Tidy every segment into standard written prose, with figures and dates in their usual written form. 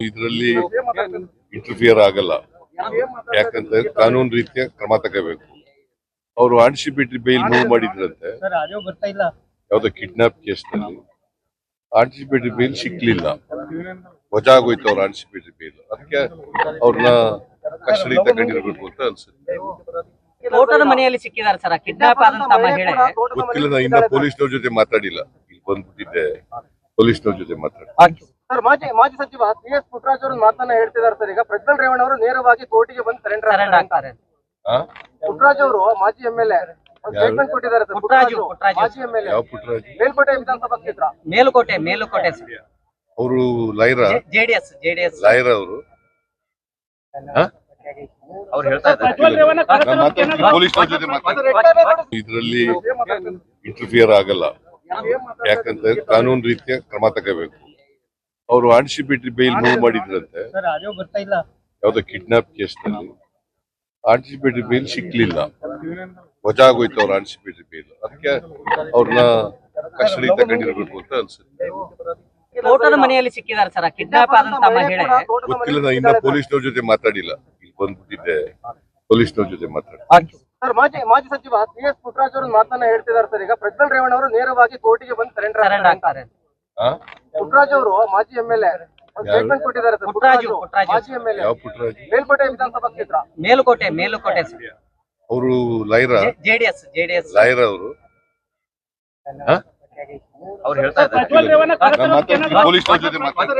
ಇದರಲ್ಲಿ ಇಂಟರ್ಫಿಯರ್ ಆಗಲ್ಲ. ಯಾಕಂತ ಕಾನೂನು ರೀತಿಯ ಕ್ರಮ ತಗೋಬೇಕು. ಅವರು ಆಂಟಿಸಿಪೇಟರಿ ಬೇಲ್ ಮೂವ್ ಮಾಡಿದ್ರಂತೆ ಯಾವ್ದೋ ಕಿಡ್ನಾಪ್ ಕೇಸ್ನಲ್ಲಿ. ಆಂಟಿಸಿಪೇಟರಿ ಬೇಲ್ ಸಿಕ್ಲಿಲ್ಲ, ವಜಾ ಆಗೋಯ್ತು ಅವ್ರ ಆಂಟಿಸಿಪೇಟರಿ ಬೇಲ್. ಅದಕ್ಕೆ ಅವ್ರನ್ನ ಕಸ್ಟಡಿ ತಗೊಂಡಿರ್ಬೇಕು ಅಂತ ಅನ್ಸುತ್ತೆ. ತೋಟದ ಮನೆಯಲ್ಲಿ ಸಿಕ್ಕಿದ್ದಾರೆ ಸರ್, ಕಿಡ್ನಾಪ್ ಆದಂತ ಮಹಿಳೆ. ಗೊತ್ತಿಲ್ಲ, ನಾ ಇನ್ನ ಪೊಲೀಸ್ನವ್ರ ಜೊತೆ ಮಾತಾಡಿಲ್ಲ. ಇಲ್ಲಿ ಬಂದ್ಬಿಟ್ಟಿದ್ದೆ, ಪೊಲೀಸ್ನವ್ರ ಜೊತೆ ಮಾತಾಡಿ. ಸರ್, ಮಾಜಿ ಸಚಿವ CS ಪುಟ್ಟರಾಜ್ ಅವರು ಮಾತನ್ನ ಹೇಳ್ತಿದ್ದಾರೆ ಸರ್. ಈಗ ಪ್ರಜ್ವಲ್ ರೇವಣ್ಣ ಅವರು ನೇರವಾಗಿ ಕೋರ್ಟಿಗೆ ಬಂದು ಸರೆಂಡರ್ ಆಗ್ತಾರೆ. ಪುಟ್ಟರಾಜ್ ಅವರು ಮಾಜಿ MLA ಸ್ಟೇಟ್ಮೆಂಟ್ ಕೊಟ್ಟಿದ್ದಾರೆ ಸರ್. ಮಾಜಿ MLA ಯಾವ ಪುಟ್ಟರಾಜ್? ಮೇಲ್ಕೋಟೆ ವಿಧಾನಸಭಾ ಕ್ಷೇತ್ರ. ಮೇಲುಕೋಟೆ ಅವರು ಲೈರಾ ಜೆಡಿಎಸ್ ಲಾಯರ್ ಅವರು ಅವ್ರು ಹೇಳ್ತಾ ಇದ್ದಾರೆ. ಪೊಲೀಸ್ನವ್ರ ಜೊತೆ ಮಾತಾಡಿ. ಇದರಲ್ಲಿ ಇಂಟರ್ಫಿಯರ್ ಆಗಲ್ಲ. ಯಾಕಂತ ಕಾನೂನು ರೀತಿಯ ಕ್ರಮ ತಗೋಬೇಕು. ಅವರು ಆಂಟಿಸಿಪೇಟರಿ ಬೇಲ್ ಮೂವ್ ಮಾಡಿದ್ರಂತೆ ಯಾವ್ದೋ ಕಿಡ್ನಾಪ್ ಕೇಸ್ನಲ್ಲಿ. ಆಂಟಿಸಿಪೇಟರಿ ಬೇಲ್ ಸಿಕ್ಲಿಲ್ಲ, ವಜಾ ಆಗೋಯ್ತು ಅವ್ರ ಆಂಟಿಸಿಪೇಟರಿ ಬೇಲ್. ಅದಕ್ಕೆ ಅವ್ರನ್ನ ಕಸ್ಟಡಿ ತಗೊಂಡಿರ್ಬೇಕು ಅಂತ ಅನ್ಸುತ್ತೆ. ತೋಟದ ಮನೆಯಲ್ಲಿ ಸಿಕ್ಕಿದ್ದಾರೆ ಸರ್, ಕಿಡ್ನಾಪ್ ಆದಂತ ಮಹಿಳೆ. ಗೊತ್ತಿಲ್ಲ, ನಾ ಇನ್ನ ಪೊಲೀಸ್ನವ್ರ ಜೊತೆ ಮಾತಾಡಿಲ್ಲ. ಇಲ್ಲಿ ಬಂದ್ಬಿಟ್ಟಿದ್ದೆ, ಪೊಲೀಸ್ನವ್ರ ಜೊತೆ ಮಾತಾಡಿ. ಸರ್, ಮಾಜಿ ಸಚಿವ CS ಪುಟ್ಟರಾಜ್ ಅವರು ಮಾತನ್ನ ಹೇಳ್ತಿದ್ದಾರೆ ಸರ್. ಈಗ ಪ್ರಜ್ವಲ್ ರೇವಣ್ಣ ಅವರು ನೇರವಾಗಿ ಕೋರ್ಟಿಗೆ ಬಂದು ಸರೆಂಡರ್ ಆಗ್ತಾರೆ. ಪುಟ್ಟರಾಜ್ ಅವರು ಮಾಜಿ MLA ಸ್ಟೇಟ್ಮೆಂಟ್ ಕೊಟ್ಟಿದ್ದಾರೆ ಸರ್. ಮಾಜಿ MLA ಯಾವ ಪುಟ್ಟರಾಜ್? ಮೇಲ್ಕೋಟೆ ವಿಧಾನಸಭಾ ಕ್ಷೇತ್ರ. ಮೇಲುಕೋಟೆ ಅವರು ಲೈರಾ ಜೆಡಿಎಸ್ ಲಾಯರ್ ಅವರು ಅವ್ರು ಹೇಳ್ತಾ ಇದ್ದಾರೆ. ಪೊಲೀಸ್ನವ್ರ ಜೊತೆ ಮಾತಾಡಿ.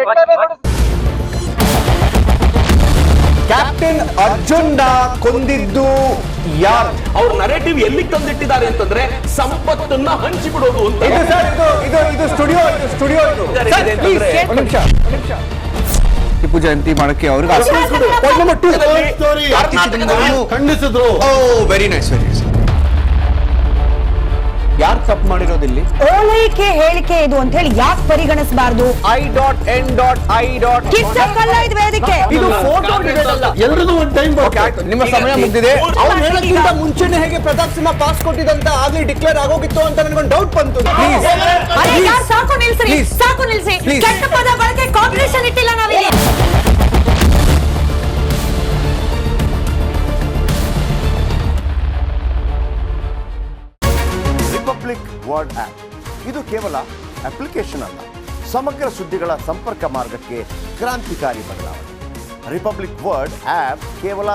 ಕ್ಯಾಪ್ಟನ್ ಅರ್ಜುನ್ ಕೊಂದಿದ್ದು ಯಾರು? ಅವ್ರ ನರೇಟಿವ್ ಎಲ್ಲಿ ತಂದಿಟ್ಟಿದ್ದಾರೆ ಅಂತಂದ್ರೆ ಸಂಪತ್ತನ್ನ ಹಂಚಿಬಿಡೋದು ಅಂತ. ಇದು ಸ್ಟುಡಿಯೋ ಟಿಪ್ಪು ಜಯಂತಿ ಮಾಡಕ್ಕೆ ಅವ್ರಿಗೆ ಖಂಡಿಸಿದ್ರು. Very nice. ಯಾರು ತಪ್ಪು ಮಾಡಿರೋದಿಲ್ಲಿ? ಓಲೈಕೆ ಹೇಳಿಕೆ ಇದು ಅಂತ ಹೇಳಿ ಯಾಕೆ ಪರಿಗಣಿಸಬಾರದು? I.N.I. ಕಿಚ್ಚಕ್ಕಲ್ಲ ಇದು ವೇದಿಕೆ. ಇದು ಫೋಟೋ ಎಲ್ರಿಗೂ ಒಂದು ಟೈಮ್. ನಿಮ್ಮ ಸಮಯ ಮುಗಿದಿದೆ. ಅವ್ರು ಹೇಳೋಕ್ಕಿಂತ ಮುಂಚೆನೆ ಹೇಗೆ ಪ್ರತಾಪ್ ಸಿಂಹ ಪಾಸ್ ಕೊಟ್ಟಿದಂತ ಆಗ್ಲಿ ಡಿಕ್ಲೇರ್ ಆಗೋಗಿತ್ತು ಅಂತ ನನಗೊಂದು ಡೌಟ್ ಬಂತು. ಸಾಕು ನಿಲ್ಸಿ. ಕೆಟ್ಟ ಪದ ಬಳಕೆ ಕಾಂಪಿಟೇಷನ್ ಇಟ್ಟಿಲ್ಲ ನಾವಿಲ್ಲಿ. ರಿಪಬ್ಲಿಕ್ ವರ್ಡ್ ಆಪ್ ಇದು ಕೇವಲ ಅಪ್ಲಿಕೇಶನ್ ಅಲ್ಲ, ಸಮಗ್ರ ಸುದ್ದಿಗಳ ಸಂಪರ್ಕ ಮಾರ್ಗಕ್ಕೆ ಕ್ರಾಂತಿಕಾರಿ ಬದಲಾವಣೆ. ರಿಪಬ್ಲಿಕ್ ವರ್ಡ್ ಆಪ್ ಕೇವಲ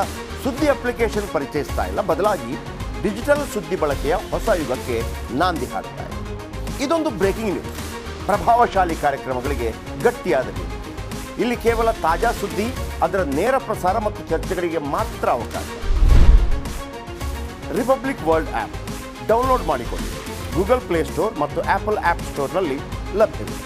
ಸುದ್ದಿ ಅಪ್ಲಿಕೇಶನ್ ಪರಿಚಯಿಸ್ತಾ ಇಲ್ಲ, ಬದಲಾಗಿ ಡಿಜಿಟಲ್ ಸುದ್ದಿ ಬಳಕೆಯ ಹೊಸ ಯುಗಕ್ಕೆ ನಾಂದಿ ಹಾಡ್ತಾ ಇದೆ. ಇದೊಂದು ಬ್ರೇಕಿಂಗ್ ನ್ಯೂಸ್, ಪ್ರಭಾವಶಾಲಿ ಕಾರ್ಯಕ್ರಮಗಳಿಗೆ ಗಟ್ಟಿಯಾದ ನ್ಯೂಸ್. ಇಲ್ಲಿ ಕೇವಲ ತಾಜಾ ಸುದ್ದಿ, ಅದರ ನೇರ ಪ್ರಸಾರ ಮತ್ತು ಚರ್ಚೆಗಳಿಗೆ ಮಾತ್ರ ಅವಕಾಶ. ರಿಪಬ್ಲಿಕ್ ವರ್ಲ್ಡ್ ಆಪ್ ಡೌನ್ಲೋಡ್ ಮಾಡಿಕೊಳ್ಳಿ. ಗೂಗಲ್ ಪ್ಲೇ ಸ್ಟೋರ್ ಮತ್ತು ಆಪಲ್ ಆಪ್ ಸ್ಟೋರ್ನಲ್ಲಿ ಲಭ್ಯವಿದೆ.